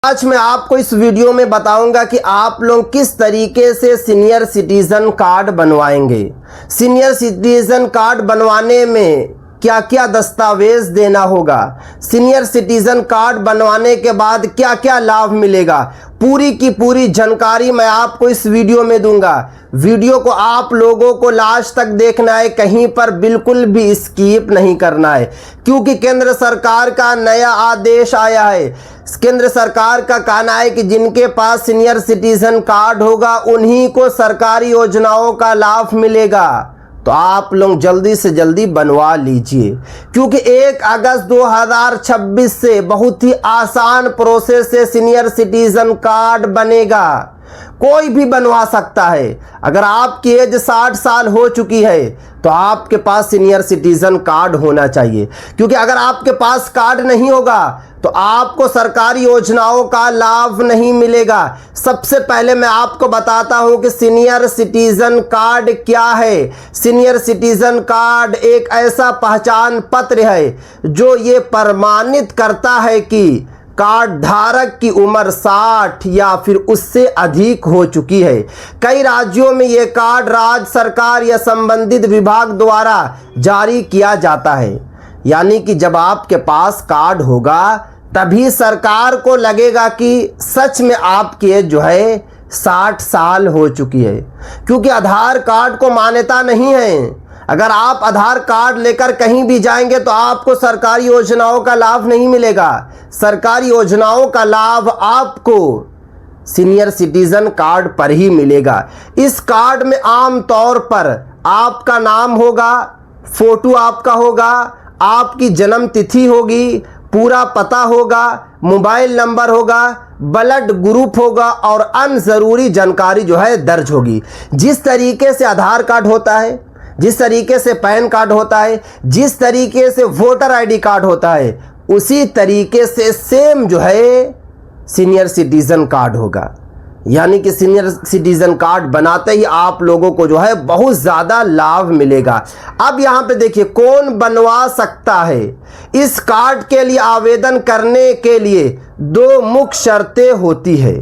आज मैं आपको इस वीडियो में बताऊंगा कि आप लोग किस तरीके से सीनियर सिटीजन कार्ड बनवाएंगे। सीनियर सिटीजन कार्ड बनवाने में क्या क्या दस्तावेज देना होगा, सीनियर सिटीजन कार्ड बनवाने के बाद क्या क्या लाभ मिलेगा, पूरी की पूरी जानकारी मैं आपको इस वीडियो में दूंगा। वीडियो को आप लोगों को लास्ट तक देखना है, कहीं पर बिल्कुल भी स्किप नहीं करना है, क्योंकि केंद्र सरकार का नया आदेश आया है। केंद्र सरकार का कहना है कि जिनके पास सीनियर सिटीजन कार्ड होगा उन्हीं को सरकारी योजनाओं का लाभ मिलेगा। तो आप लोग जल्दी से जल्दी बनवा लीजिए, क्योंकि 1 अगस्त 2026 से बहुत ही आसान प्रोसेस से सीनियर सिटीजन कार्ड बनेगा। कोई भी बनवा सकता है। अगर आपकी एज 60 साल हो चुकी है तो आपके पास सीनियर सिटीजन कार्ड होना चाहिए, क्योंकि अगर आपके पास कार्ड नहीं होगा तो आपको सरकारी योजनाओं का लाभ नहीं मिलेगा। सबसे पहले मैं आपको बताता हूं कि सीनियर सिटीजन कार्ड क्या है। सीनियर सिटीजन कार्ड एक ऐसा पहचान पत्र है जो ये प्रमाणित करता है कि कार्ड धारक की उम्र 60 या फिर उससे अधिक हो चुकी है। कई राज्यों में यह कार्ड राज्य सरकार या संबंधित विभाग द्वारा जारी किया जाता है। यानी कि जब आपके पास कार्ड होगा तभी सरकार को लगेगा कि सच में आपकी एज जो है 60 साल हो चुकी है, क्योंकि आधार कार्ड को मान्यता नहीं है। अगर आप आधार कार्ड लेकर कहीं भी जाएंगे तो आपको सरकारी योजनाओं का लाभ नहीं मिलेगा। सरकारी योजनाओं का लाभ आपको सीनियर सिटीजन कार्ड पर ही मिलेगा। इस कार्ड में आम तौर पर आपका नाम होगा, फोटो आपका होगा, आपकी जन्म तिथि होगी, पूरा पता होगा, मोबाइल नंबर होगा, ब्लड ग्रुप होगा और अन्य जरूरी जानकारी जो है दर्ज होगी। जिस तरीके से आधार कार्ड होता है, जिस तरीके से पैन कार्ड होता है, जिस तरीके से वोटर आईडी कार्ड होता है, उसी तरीके से सेम जो है सीनियर सिटीजन कार्ड होगा। यानी कि सीनियर सिटीजन कार्ड बनाते ही आप लोगों को जो है बहुत ज़्यादा लाभ मिलेगा। अब यहाँ पे देखिए कौन बनवा सकता है। इस कार्ड के लिए आवेदन करने के लिए 2 मुख्य शर्तें होती है।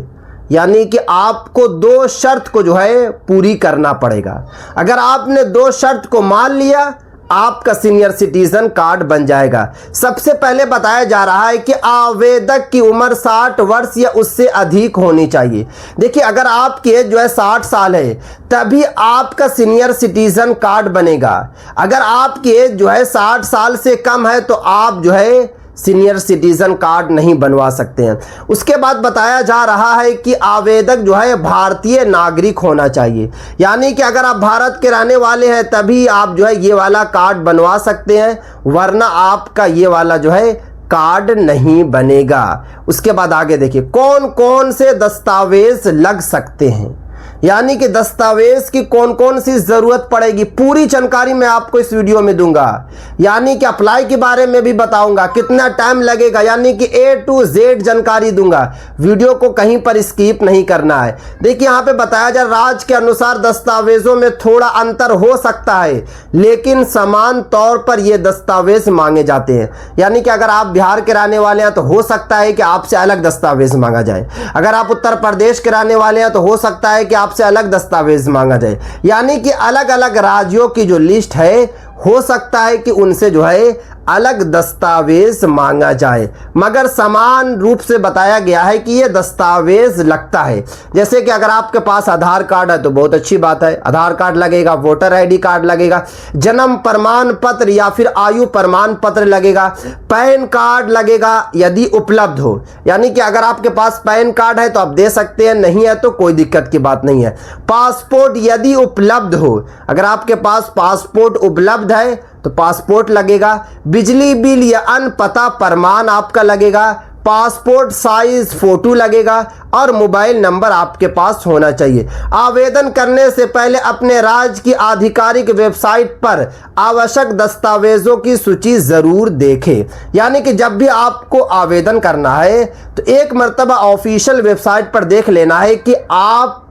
यानी कि आपको 2 शर्त को जो है पूरी करना पड़ेगा। अगर आपने 2 शर्त को मान लिया आपका सीनियर सिटीजन कार्ड बन जाएगा। सबसे पहले बताया जा रहा है कि आवेदक की उम्र 60 वर्ष या उससे अधिक होनी चाहिए। देखिए अगर आपकी एज जो है 60 साल है तभी आपका सीनियर सिटीजन कार्ड बनेगा। अगर आपकी एज जो है 60 साल से कम है तो आप जो है सीनियर सिटीजन कार्ड नहीं बनवा सकते हैं। उसके बाद बताया जा रहा है कि आवेदक जो है भारतीय नागरिक होना चाहिए। यानी कि अगर आप भारत के रहने वाले हैं तभी आप जो है ये वाला कार्ड बनवा सकते हैं, वरना आपका ये वाला जो है कार्ड नहीं बनेगा। उसके बाद आगे देखिए कौन कौन से दस्तावेज लग सकते हैं। यानी कि दस्तावेज की कौन कौन सी ज़रूरत पड़ेगी, पूरी जानकारी मैं आपको इस वीडियो में दूंगा। यानी कि अप्लाई के बारे में भी बताऊंगा, कितना टाइम लगेगा, यानी कि A to Z जानकारी दूंगा। वीडियो को कहीं पर स्किप नहीं करना है। देखिए यहाँ पे बताया जा राज्य के अनुसार दस्तावेजों में थोड़ा अंतर हो सकता है, लेकिन समान तौर पर ये दस्तावेज मांगे जाते हैं। यानी कि अगर आप बिहार के रहने वाले हैं तो हो सकता है कि आपसे अलग दस्तावेज मांगा जाए। अगर आप उत्तर प्रदेश के रहने वाले हैं तो हो सकता है कि आपसे अलग दस्तावेज मांगा जाए। यानी कि अलग अलग राज्यों की जो लिस्ट है हो सकता है कि उनसे जो है अलग दस्तावेज मांगा जाए, मगर समान रूप से बताया गया है कि ये दस्तावेज लगता है। जैसे कि अगर आपके पास आधार कार्ड है तो बहुत अच्छी बात है, आधार कार्ड लगेगा, वोटर आईडी कार्ड लगेगा, जन्म प्रमाण पत्र या फिर आयु प्रमाण पत्र लगेगा, पैन कार्ड लगेगा यदि उपलब्ध हो। यानी कि अगर आपके पास पैन कार्ड है तो आप दे सकते हैं, नहीं है तो कोई दिक्कत की बात नहीं है। पासपोर्ट यदि उपलब्ध हो, अगर आपके पास पासपोर्ट उपलब्ध है तो पासपोर्ट लगेगा, बिजली बिल या अन्य पता प्रमाण आपका लगेगा, पासपोर्ट साइज फोटो लगेगा और मोबाइल नंबर आपके पास होना चाहिए। आवेदन करने से पहले अपने राज्य की आधिकारिक वेबसाइट पर आवश्यक दस्तावेजों की सूची जरूर देखें। यानी कि जब भी आपको आवेदन करना है तो एक मर्तबा ऑफिशियल वेबसाइट पर देख लेना है कि आप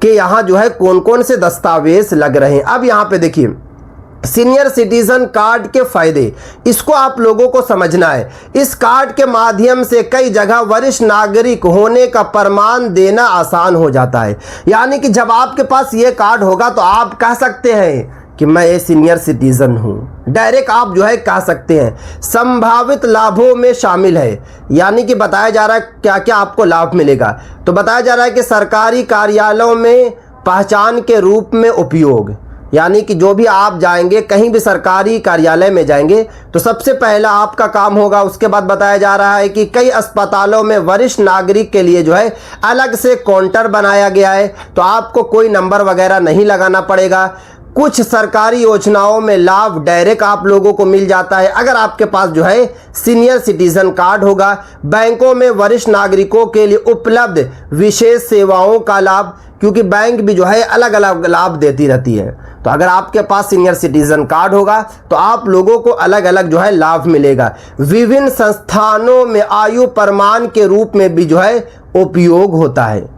के यहाँ जो है कौन कौन से दस्तावेज लग रहे हैं। अब यहाँ पे देखिए सीनियर सिटीजन कार्ड के फायदे, इसको आप लोगों को समझना है। इस कार्ड के माध्यम से कई जगह वरिष्ठ नागरिक होने का प्रमाण देना आसान हो जाता है। यानी कि जब आपके पास ये कार्ड होगा तो आप कह सकते हैं कि मैं ये सीनियर सिटीजन हूँ, डायरेक्ट आप जो है कह सकते हैं। संभावित लाभों में शामिल है, यानी कि बताया जा रहा है क्या क्या आपको लाभ मिलेगा। तो बताया जा रहा है कि सरकारी कार्यालयों में पहचान के रूप में उपयोग, यानी कि जो भी आप जाएंगे कहीं भी सरकारी कार्यालय में जाएंगे तो सबसे पहला आपका काम होगा। उसके बाद बताया जा रहा है कि कई अस्पतालों में वरिष्ठ नागरिक के लिए जो है अलग से काउंटर बनाया गया है, तो आपको कोई नंबर वगैरह नहीं लगाना पड़ेगा। कुछ सरकारी योजनाओं में लाभ डायरेक्ट आप लोगों को मिल जाता है अगर आपके पास जो है सीनियर सिटीजन कार्ड होगा। बैंकों में वरिष्ठ नागरिकों के लिए उपलब्ध विशेष सेवाओं का लाभ, क्योंकि बैंक भी जो है अलग अलग लाभ देती रहती है। तो अगर आपके पास सीनियर सिटीजन कार्ड होगा तो आप लोगों को अलग अलग जो है लाभ मिलेगा। विभिन्न संस्थानों में आयु प्रमाण के रूप में भी जो है उपयोग होता है,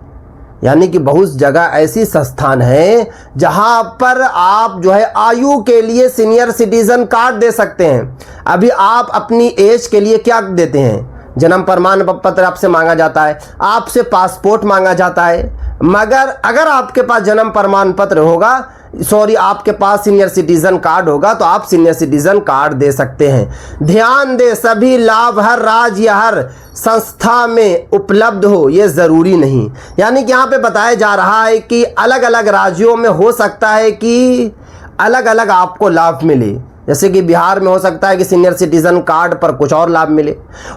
यानी कि बहुत जगह ऐसी संस्थान है जहां पर आप जो है आयु के लिए सीनियर सिटीजन कार्ड दे सकते हैं। अभी आप अपनी एज के लिए क्या देते हैं? जन्म प्रमाण पत्र आपसे मांगा जाता है, आपसे पासपोर्ट मांगा जाता है। मगर अगर आपके पास जन्म प्रमाण पत्र होगा, आपके पास सीनियर सिटीजन कार्ड होगा तो आप सीनियर सिटीजन कार्ड दे सकते हैं। ध्यान दें, सभी लाभ हर राज्य या हर संस्था में उपलब्ध हो ये ज़रूरी नहीं। यानी कि यहाँ पे बताया जा रहा है कि अलग अलग राज्यों में हो सकता है कि अलग अलग आपको लाभ मिले। जैसे कि बिहार में हो सकता है कि सीनियर सिटीजन कार्ड पर कुछ और लाभ मिले,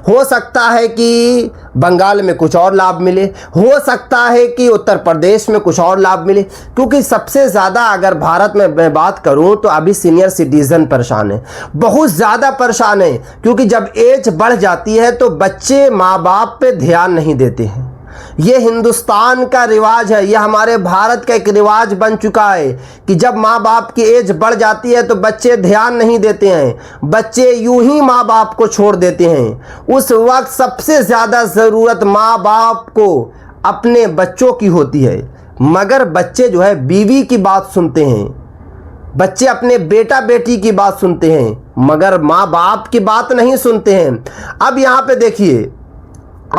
हो सकता है कि बंगाल में कुछ और लाभ मिले, हो सकता है कि उत्तर प्रदेश में कुछ और लाभ मिले। क्योंकि सबसे ज़्यादा अगर भारत में मैं बात करूं तो अभी सीनियर सिटीजन परेशान है, बहुत ज़्यादा परेशान है। क्योंकि जब एज बढ़ जाती है तो बच्चे माँ बाप पे ध्यान नहीं देते हैं। ये हिंदुस्तान का रिवाज है, ये हमारे भारत का एक रिवाज बन चुका है कि जब माँ बाप की एज बढ़ जाती है तो बच्चे ध्यान नहीं देते हैं, बच्चे यूं ही माँ बाप को छोड़ देते हैं। उस वक्त सबसे ज़्यादा ज़रूरत माँ बाप को अपने बच्चों की होती है, मगर बच्चे जो है बीवी की बात सुनते हैं, बच्चे अपने बेटा बेटी की बात सुनते हैं, मगर माँ बाप की बात नहीं सुनते हैं। अब यहाँ पे देखिए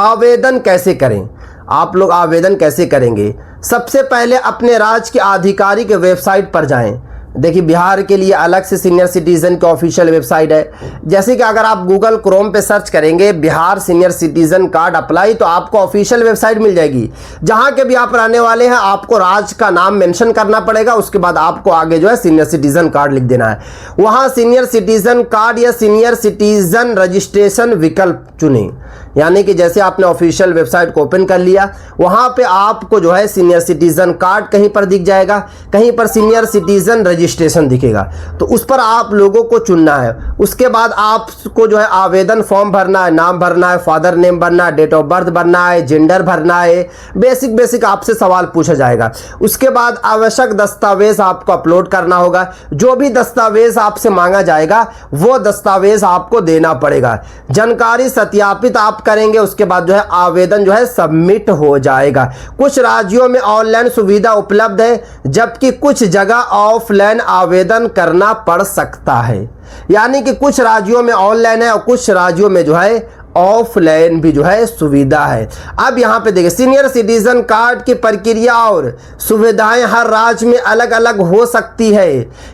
आवेदन कैसे करें। आप लोग आवेदन कैसे करेंगे? सबसे पहले अपने राज्य की आधिकारिक वेबसाइट पर जाएं। देखिए बिहार के लिए अलग से सीनियर सिटीजन की ऑफिशियल वेबसाइट है। जैसे कि अगर आप गूगल क्रोम पे सर्च करेंगे Bihar senior citizen card apply, तो आपको ऑफिशियल वेबसाइट मिल जाएगी। जहां के भी आप रहने वाले हैं आपको राज्य का नाम मेंशन करना पड़ेगा, उसके बाद आपको आगे जो है सीनियर सिटीजन कार्ड लिख देना है। वहां सीनियर सिटीजन कार्ड या सीनियर सिटीजन रजिस्ट्रेशन विकल्प चुनें। यानी कि जैसे आपने ऑफिशियल वेबसाइट को ओपन कर लिया, वहां पे आपको जो है सीनियर सिटीजन कार्ड कहीं पर दिख जाएगा, कहीं पर सीनियर सिटीजन रजिस्ट्रेशन दिखेगा, तो उस पर आप लोगों को चुनना है। उसके बाद आपको जो है आवेदन फॉर्म भरना है, नाम भरना है, फादर नेम भरना है, डेट ऑफ बर्थ भरना है, जेंडर भरना है, बेसिक आपसे सवाल पूछा जाएगा। उसके बाद आवश्यक दस्तावेज आपको अपलोड करना होगा। जो भी दस्तावेज आपसे मांगा जाएगा वो दस्तावेज आपको देना पड़ेगा। जानकारी सत्यापित आप करेंगे, उसके बाद जो है आवेदन जो है सबमिट हो जाएगा। कुछ राज्यों में ऑनलाइन सुविधा उपलब्ध है, जबकि कुछ जगह ऑफलाइन आवेदन करना पड़ सकता है। यानी कि कुछ राज्यों में ऑनलाइन है और कुछ राज्यों में जो है ऑफलाइन भी जो है सुविधा है। अब यहाँ पे देखिए सीनियर सिटीजन कार्ड की प्रक्रिया और सुविधाएं हर राज्य में अलग अलग हो सकती है।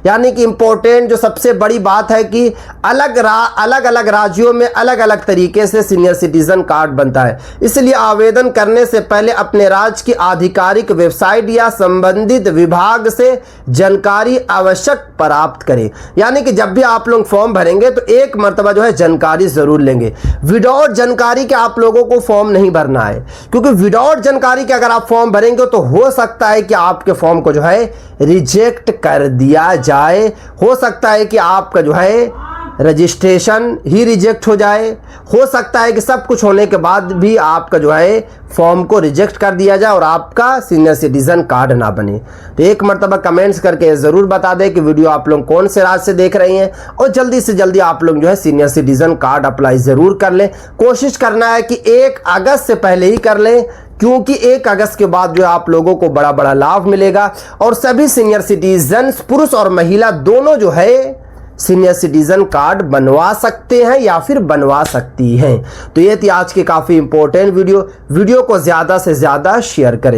यानी कि इम्पोर्टेंट जो सबसे बड़ी बात है कि अलग अलग राज्यों में अलग अलग तरीके से सीनियर सिटीजन कार्ड बनता है। इसलिए आवेदन करने से पहले अपने राज्य की आधिकारिक वेबसाइट या संबंधित विभाग से जानकारी आवश्यक प्राप्त करें। यानी कि जब भी आप लोग फॉर्म भरेंगे तो एक मर्तबा जो है जानकारी जरूर लेंगे। विदाउट जानकारी के आप लोगों को फॉर्म नहीं भरना है, क्योंकि विदाउट जानकारी के अगर आप फॉर्म भरेंगे तो हो सकता है कि आपके फॉर्म को जो है रिजेक्ट कर दिया जाए, हो सकता है कि आपका जो है रजिस्ट्रेशन ही रिजेक्ट हो जाए। हो सकता है कि सब कुछ होने के बाद भी आपका जो है फॉर्म को रिजेक्ट कर दिया जाए और आपका सीनियर सिटीजन कार्ड ना बने। तो एक मरतबा कमेंट्स करके ज़रूर बता दें कि वीडियो आप लोग कौन से राज्य से देख रहे हैं, और जल्दी से जल्दी आप लोग जो है सीनियर सिटीजन कार्ड अप्लाई ज़रूर कर लें। कोशिश करना है कि 1 अगस्त से पहले ही कर लें, क्योंकि 1 अगस्त के बाद जो है आप लोगों को बड़ा बड़ा लाभ मिलेगा और सभी सीनियर सिटीजन पुरुष और महिला दोनों जो है सीनियर सिटीजन कार्ड बनवा सकते हैं या फिर बनवा सकती हैं। तो ये थी आज की काफ़ी इंपॉर्टेंट वीडियो को ज़्यादा से ज़्यादा शेयर करें।